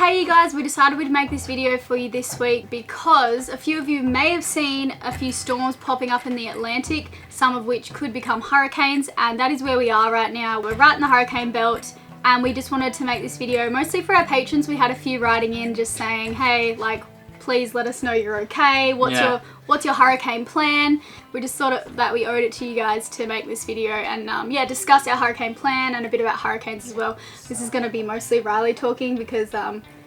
Hey you guys, we decided we'd make this video for you this week because a few of you may have seen a few storms popping up in the Atlantic, some of which could become hurricanes, and that is where we are right now. We're right in the hurricane belt, and we just wanted to make this video mostly for our patrons. We had a few writing in just saying, hey, like, please let us know you're okay. What's your hurricane plan? We just thought that we owed it to you guys to make this video and discuss our hurricane plan and a bit about hurricanes as well. This is going to be mostly Riley talking because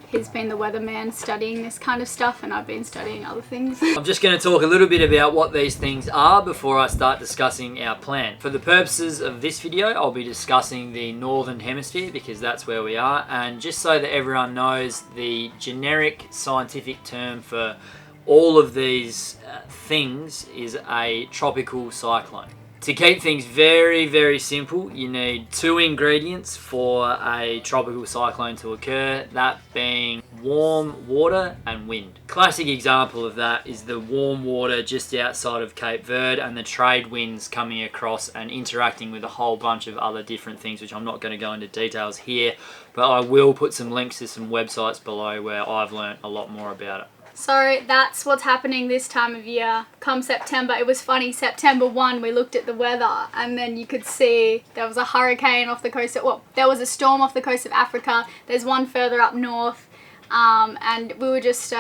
he's been the weatherman studying this kind of stuff and I've been studying other things. I'm just going to talk a little bit about what these things are before I start discussing our plan. For the purposes of this video, I'll be discussing the Northern Hemisphere because that's where we are, and just so that everyone knows, the generic scientific term for all of these things is a tropical cyclone. To keep things very, very simple, you need two ingredients for a tropical cyclone to occur, that being warm water and wind. Classic example of that is the warm water just outside of Cape Verde and the trade winds coming across and interacting with a whole bunch of other different things, which I'm not going to go into details here, but I will put some links to some websites below where I've learnt a lot more about it. So that's what's happening this time of year. Come September, it was funny, September 1 we looked at the weather and then you could see there was a hurricane off the coast of, well, there was a storm off the coast of Africa, there's one further up north, and we just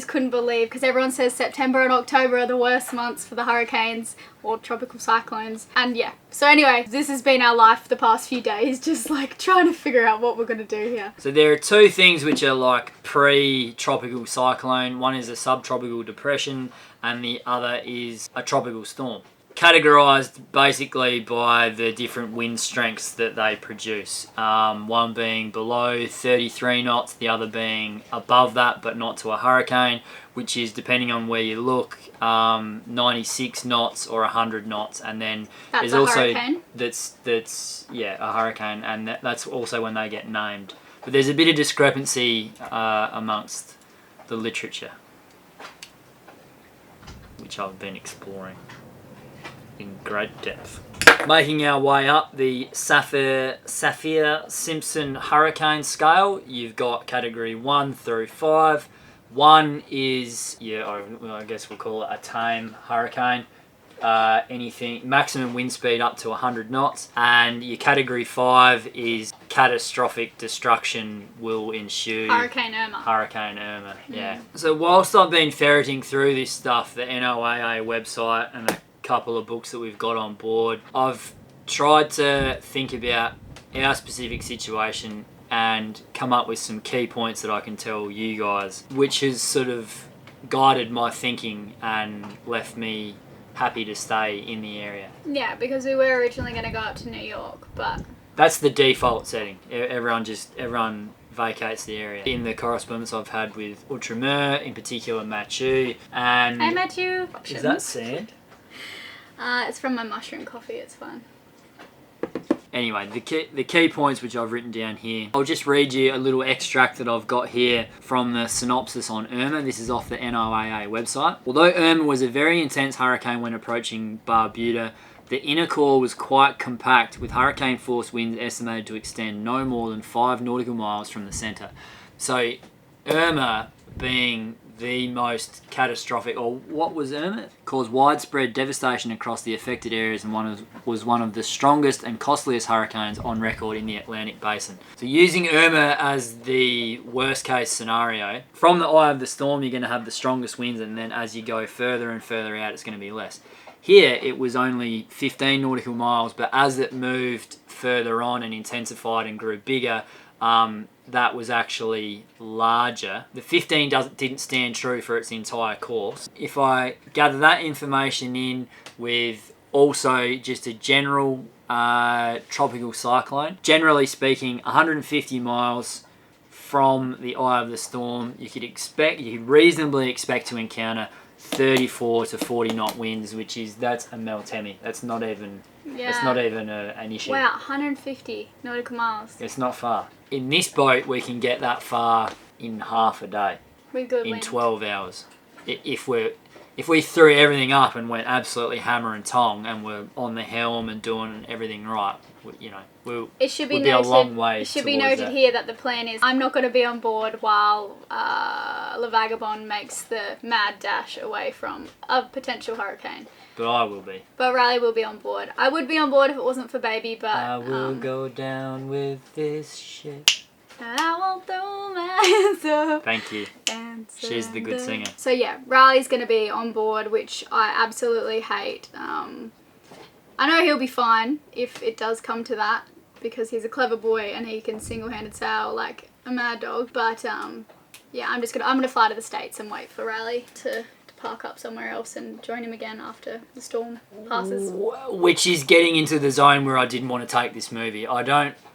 couldn't believe, because everyone says September and October are the worst months for the hurricanes or tropical cyclones. And yeah, so anyway, this has been our life for the past few days, just like trying to figure out what we're going to do here. So there are two things which are like pre-tropical cyclone. One is a subtropical depression and the other is a tropical storm. Categorized basically by the different wind strengths that they produce. One being below 33 knots, the other being above that but not to a hurricane, which is, depending on where you look, 96 knots or 100 knots, and then that's there's a also hurricane? that's a hurricane, and that's also when they get named. But there's a bit of discrepancy amongst the literature, which I've been exploring in great depth. Making our way up the Saffir-Simpson hurricane scale, you've got category 1 through 5. 1 is, I guess we'll call it a tame hurricane. Anything maximum wind speed up to 100 knots, and your category 5 is catastrophic destruction will ensue. Hurricane Irma, yeah. So whilst I've been ferreting through this stuff, the NOAA website and a couple of books that we've got on board, I've tried to think about our specific situation and come up with some key points that I can tell you guys, which has sort of guided my thinking and left me happy to stay in the area. Yeah, because we were originally going to go up to New York, but that's the default setting. Everyone vacates the area. In the correspondence I've had with Outremer, in particular Mathieu, and... Hey Mathieu! Is that sand? It's from my mushroom coffee, it's fine. Anyway, the key points which I've written down here. I'll just read you a little extract that I've got here from the synopsis on Irma. This is off the NOAA website. Although Irma was a very intense hurricane when approaching Barbuda, the inner core was quite compact, with hurricane force winds estimated to extend no more than 5 nautical miles from the centre. So Irma being the most catastrophic, or what was Irma? Caused widespread devastation across the affected areas and was one of the strongest and costliest hurricanes on record in the Atlantic basin. So using Irma as the worst case scenario, from the eye of the storm you're going to have the strongest winds, and then as you go further and further out it's going to be less. Here it was only 15 nautical miles, but as it moved further on and intensified and grew bigger, that was actually larger. The 15 didn't stand true for its entire course. If I gather that information in with also just a general tropical cyclone, generally speaking, 150 miles from the eye of the storm, you could reasonably expect to encounter 34 to 40 knot winds, that's a Meltemi. That's not even an issue. Wow, 150 nautical miles. It's not far. In this boat, we can get that far in half a day. With good in wind. 12 hours. If we're if we threw everything up and went absolutely hammer and tong and were on the helm and doing everything right, you know, it should be would noted, be a long way. It should be noted here that the plan is I'm not going to be on board while Le Vagabonde makes the mad dash away from a potential hurricane. But I will be. But Riley will be on board. I would be on board if it wasn't for baby, but I will go down with this ship. I won't throw my hands up. Thank you. She's the good singer. So yeah, Riley's going to be on board, which I absolutely hate. I know he'll be fine if it does come to that, because he's a clever boy and he can single-handed sail like a mad dog. But yeah, I'm gonna fly to the States and wait for Riley to park up somewhere else and join him again after the storm passes. Which is getting into the zone where I didn't want to take this movie.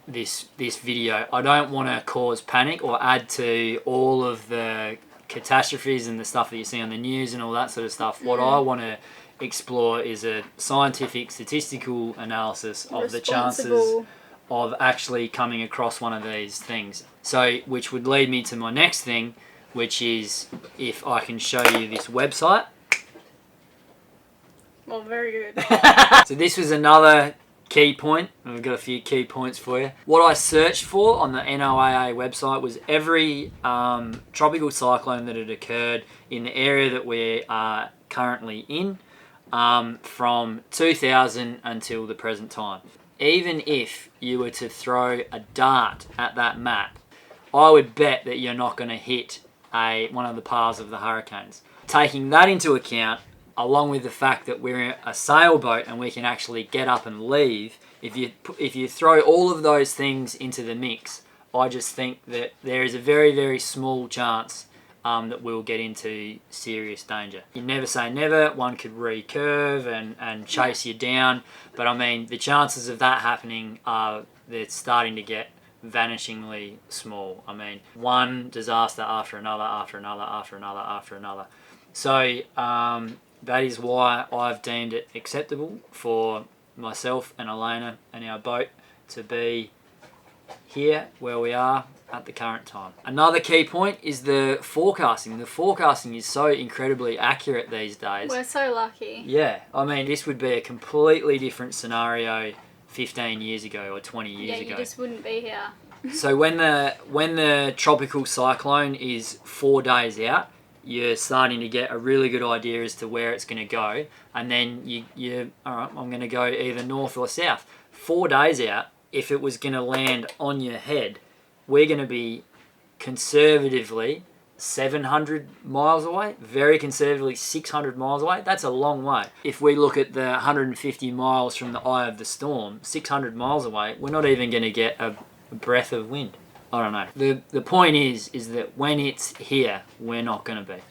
This video. I don't want to cause panic or add to all of the catastrophes and the stuff that you see on the news and all that sort of stuff. What I want to explore is a scientific statistical analysis of the chances of actually coming across one of these things. So, which would lead me to my next thing, which is if I can show you this website. Well, very good. So this was another key point, and we've got a few key points for you. What I searched for on the NOAA website was every tropical cyclone that had occurred in the area that we are currently in from 2000 until the present time. Even if you were to throw a dart at that map, I would bet that you're not going to hit one of the paths of the hurricanes. Taking that into account, along with the fact that we're a sailboat and we can actually get up and leave, if you throw all of those things into the mix, I just think that there is a very, very small chance that we'll get into serious danger. You never say never. One could recurve and chase you down, but I mean, the chances of that happening they're starting to get vanishingly small. I mean, one disaster after another, after another, after another, after another. So that is why I've deemed it acceptable for myself and Elayna and our boat to be here where we are at the current time. Another key point is the forecasting. The forecasting is so incredibly accurate these days. We're so lucky. Yeah, I mean, this would be a completely different scenario 15 years ago or 20 years ago. Yeah, you just wouldn't be here. So when the tropical cyclone is 4 days out, you're starting to get a really good idea as to where it's going to go, and then you all right, I'm going to go either north or south. 4 days out, if it was going to land on your head, we're going to be conservatively 700 miles away, very conservatively 600 miles away. That's a long way. If we look at the 150 miles from the eye of the storm, 600 miles away, we're not even going to get a breath of wind. I don't know. The point is that when it's here, we're not going to be.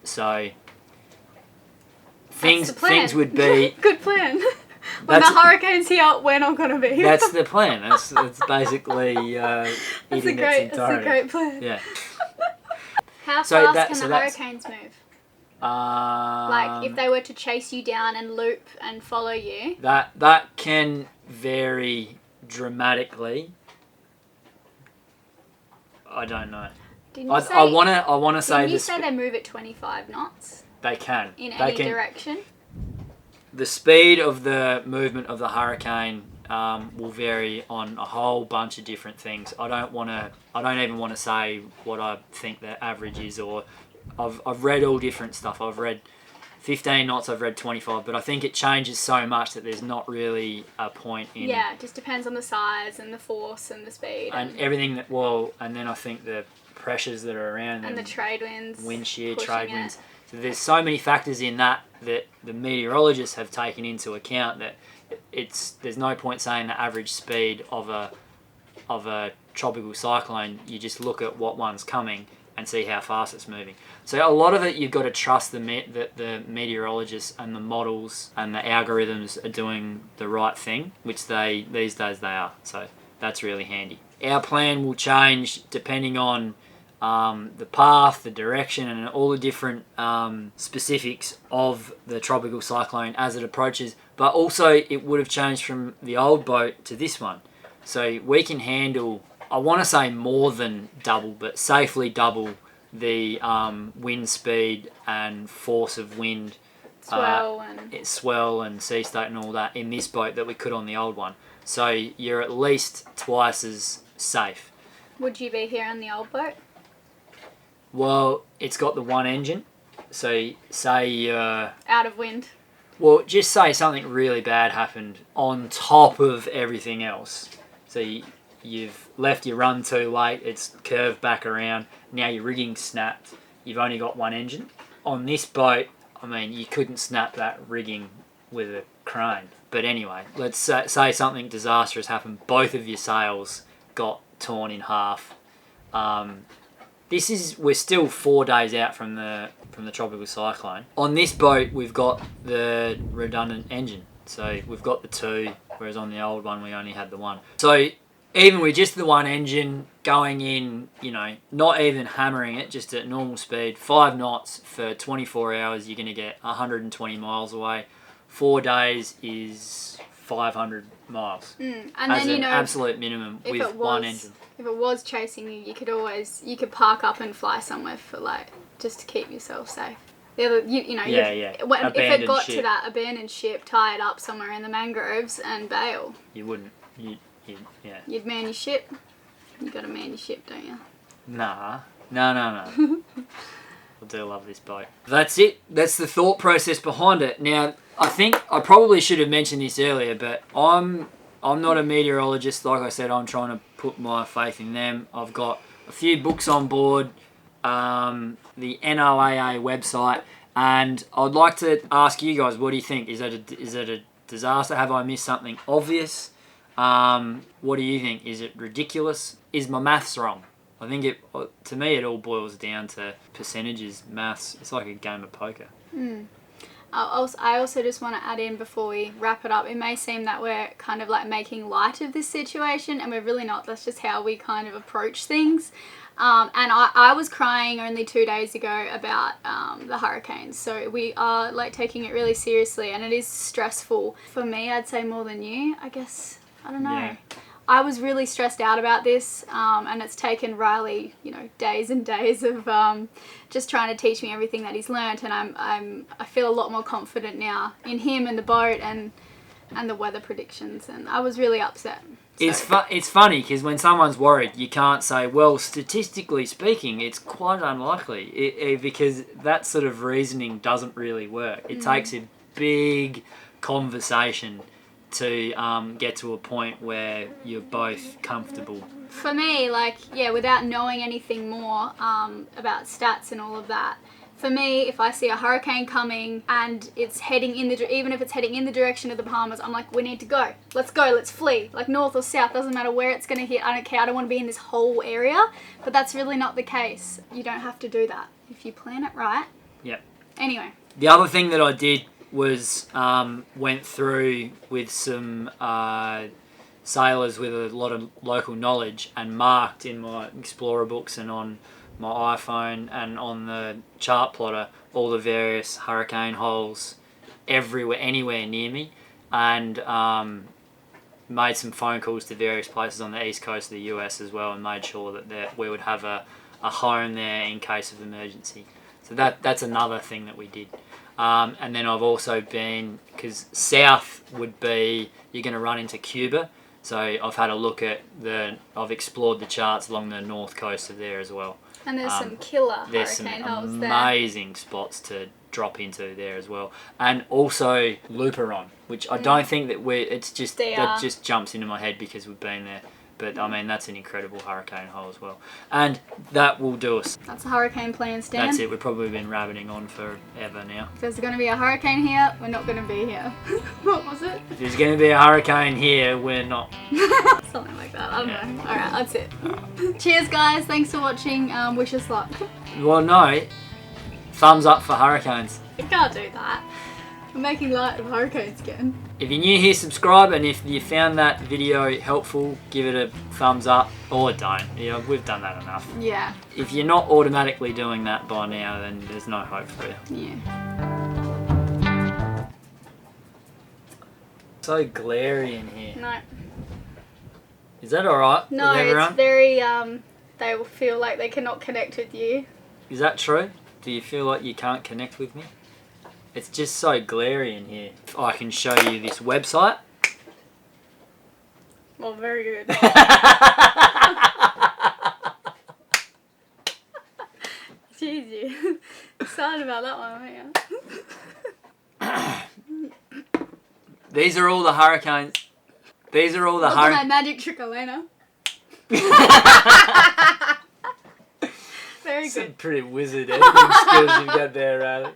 So things would be good plan. When the hurricane's here, we're not going to be. That's the plan. That's basically that's a great plan. Yeah. How fast can the hurricanes move? Like if they were to chase you down and loop and follow you. That can vary dramatically. I don't know. I want to say. Didn't you say they move at 25 knots? They can. In any direction. The speed of the movement of the hurricane will vary on a whole bunch of different things. I don't even want to say what I think the average is, or I've read all different stuff. I've read 15 knots, I've read 25, but I think it changes so much that there's not really a point in... Yeah, it just depends on the size and the force and the speed. And everything that, and then I think the pressures that are around and the trade winds. Wind shear, trade winds. So there's so many factors in that the meteorologists have taken into account that there's no point saying the average speed of a tropical cyclone. You just look at what one's coming and see how fast it's moving. So a lot of it, you've got to trust that the meteorologists and the models and the algorithms are doing the right thing, which these days they are. So that's really handy. Our plan will change depending on the path, the direction, and all the different specifics of the tropical cyclone as it approaches. But also, it would have changed from the old boat to this one. So we can handle, I want to say more than double, but safely double the wind speed and force of wind, swell and sea state and all that in this boat that we could on the old one. So you're at least twice as safe. Would you be here on the old boat? Well, it's got the one engine. So say you're... out of wind. Well, just say something really bad happened on top of everything else. So you've left your run too late, it's curved back around, now your rigging's snapped, you've only got one engine. On this boat, I mean, you couldn't snap that rigging with a crane. But anyway, let's say something disastrous happened, both of your sails got torn in half. We're still 4 days out from the tropical cyclone. On this boat, we've got the redundant engine. So we've got the two, whereas on the old one, we only had the one. So even with just the one engine going in, you know, not even hammering it, just at normal speed, 5 knots for 24 hours, you're going to get 120 miles away. 4 days is 500 miles. And as then, an absolute minimum with one engine. If it was chasing you, you could park up and fly somewhere for just to keep yourself safe. The other, if it got to that abandoned ship, tie it up somewhere in the mangroves and bail. You wouldn't. You'd man your ship. You got to man your ship, don't you? Nah. No. I do love this boat. That's it. That's the thought process behind it. Now, I think I probably should have mentioned this earlier, but I'm not a meteorologist. Like I said, I'm trying to put my faith in them. I've got a few books on board, the NOAA website, and I'd like to ask you guys, what do you think? Is it a disaster? Have I missed something obvious? What do you think? Is it ridiculous? Is my maths wrong? I think to me it all boils down to percentages, maths. It's like a game of poker. I also just want to add in before we wrap it up, it may seem that we're kind of like making light of this situation, and we're really not. That's just how we kind of approach things. And I was crying only 2 days ago about the hurricanes, so we are like taking it really seriously, and it is stressful. For me, I'd say more than you, I guess. I don't know. Yeah. I was really stressed out about this, and it's taken Riley, days and days of just trying to teach me everything that he's learnt, and I feel a lot more confident now in him and the boat and the weather predictions, and I was really upset. So. It's funny because when someone's worried, you can't say, well, statistically speaking, it's quite unlikely, because that sort of reasoning doesn't really work. It takes a big conversation to get to a point where you're both comfortable. For me, without knowing anything more about stats and all of that, for me, if I see a hurricane coming and it's heading even if it's heading in the direction of the Bahamas, I'm like, we need to go. Let's go, let's flee. Like north or south, doesn't matter where it's going to hit. I don't care. I don't want to be in this whole area. But that's really not the case. You don't have to do that if you plan it right. Yep. Anyway. The other thing that I did was went through with some sailors with a lot of local knowledge and marked in my Explorer books and on my iPhone and on the chart plotter all the various hurricane holes anywhere near me, and made some phone calls to various places on the east coast of the US as well, and made sure that we would have a home there in case of emergency. So that's another thing that we did. And then I've also been, because south would be, you're going to run into Cuba. So I've had a look at I've explored the charts along the north coast of there as well. And there's some killer hurricane holes there. There's some amazing spots to drop into there as well. And also Luperon, which I don't think that just jumps into my head because we've been there. But, I mean, that's an incredible hurricane hole as well. And that will do us. That's a hurricane plan, Stan. That's it. We've probably been rabbiting on forever now. If there's going to be a hurricane here, we're not going to be here. What was it? If there's going to be a hurricane here, we're not. Something like that. I don't know. All right, that's it. Cheers, guys. Thanks for watching. Wish us luck. Well, no. Thumbs up for hurricanes. You can't do that. We're making light of hurricanes again. If you're new here, subscribe, and if you found that video helpful, give it a thumbs up, or don't. We've done that enough. Yeah. If you're not automatically doing that by now, then there's no hope for you. Yeah. So glary in here. No. Is that alright? No, it's very, they will feel like they cannot connect with you. Is that true? Do you feel like you can't connect with me? It's just so glary in here. I can show you this website. Well, very good. Jeez, you excited about that one, aren't you? These are all the hurricanes. These are all the Look at my magic trick, Elayna. Very Some good. pretty wizard editing skills you've got there, Riley.